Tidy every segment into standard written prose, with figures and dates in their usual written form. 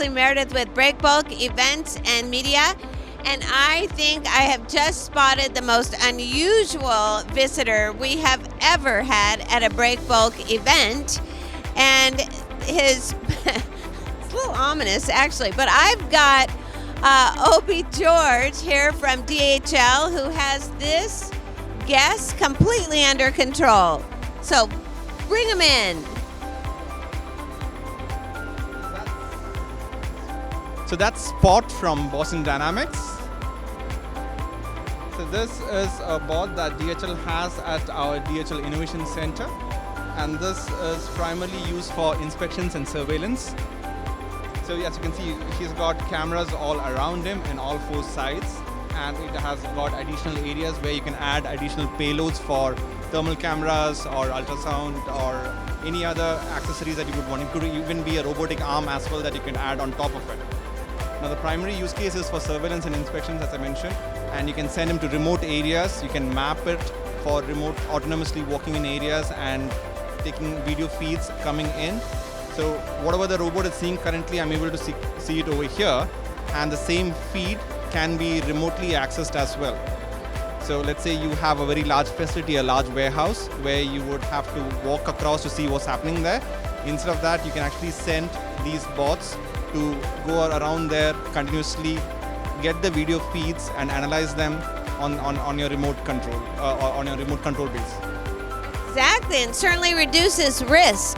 Leslie Meredith with Breakbulk Events and Media, and I think I have just spotted the most unusual visitor we have ever had at a Breakbulk event, and it's a little ominous actually, but I've got Obie George here from DHL, who has this guest completely under control. So bring him in. So that's Spot from Boston Dynamics. So this is a bot that DHL has at our DHL Innovation Center, and this is primarily used for inspections and surveillance. So as you can see, he's got cameras all around him in all four sides, and it has got additional areas where you can add additional payloads for thermal cameras or ultrasound or any other accessories that you would want. It could even be a robotic arm as well that you can add on top of it. Now the primary use case is for surveillance and inspections, as I mentioned, and you can send him to remote areas. You can map it for remote autonomously walking in areas and taking video feeds coming in. So whatever the robot is seeing currently, I'm able to see it over here, and the same feed can be remotely accessed as well. So let's say you have a very large facility, a large warehouse, where you would have to walk across to see what's happening there. Instead of that, you can actually send these bots to go around there continuously, get the video feeds and analyze them on your remote control, on your remote control base. Exactly, and certainly reduces risk.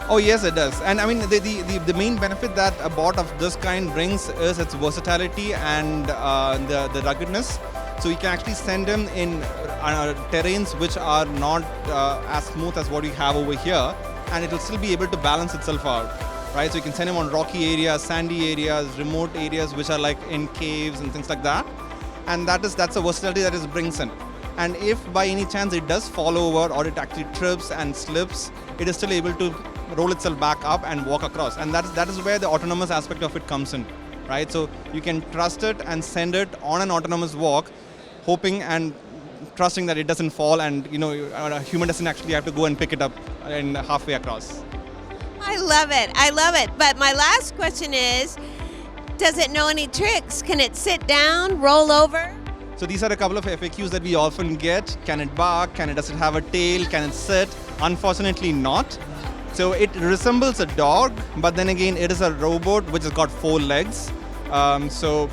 Oh yes, it does. And I mean, the main benefit that a bot of this kind brings is its versatility and the ruggedness. So you can actually send them in terrains which are not as smooth as what we have over here, and it will still be able to balance itself out. Right, so you can send them on rocky areas, sandy areas, remote areas which are like in caves and things like that, and that's a versatility that it brings in. And if by any chance it does fall over or it actually trips and slips, it is still able to roll itself back up and walk across, and that is where the autonomous aspect of it comes in, right? So you can trust it and send it on an autonomous walk, hoping and trusting that it doesn't fall, and a human doesn't actually have to go and pick it up and halfway across. I love it. I love it. But my last question is, does it know any tricks? Can it sit down, roll over? So these are a couple of FAQs that we often get. Can it bark? Does it have a tail? Can it sit? Unfortunately not. So it resembles a dog, but then again, it is a robot which has got 4 legs. So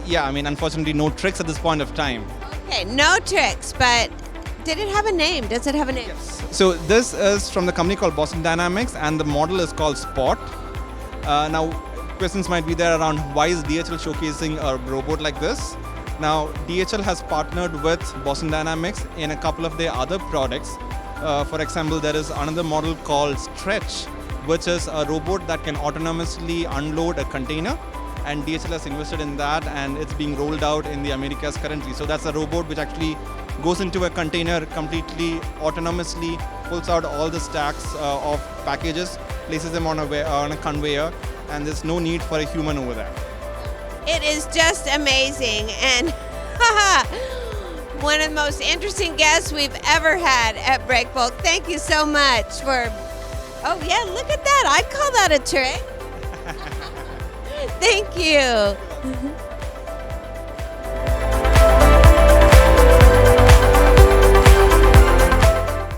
yeah, I mean, unfortunately no tricks at this point of time. Okay, no tricks, but did it have a name? Does it have a name? Yes. So this is from the company called Boston Dynamics, and the model is called Spot. Now, questions might be there around why is DHL showcasing a robot like this? Now, DHL has partnered with Boston Dynamics in a couple of their other products. For example, there is another model called Stretch, which is a robot that can autonomously unload a container, and DHL has invested in that, and it's being rolled out in the Americas currently. So that's a robot which actually goes into a container completely autonomously, pulls out all the stacks of packages, places them on a conveyor, and there's no need for a human over there. It is just amazing, and one of the most interesting guests we've ever had at Breakbulk. Thank you so much for, oh yeah, look at that. I'd call that a trick. Thank you.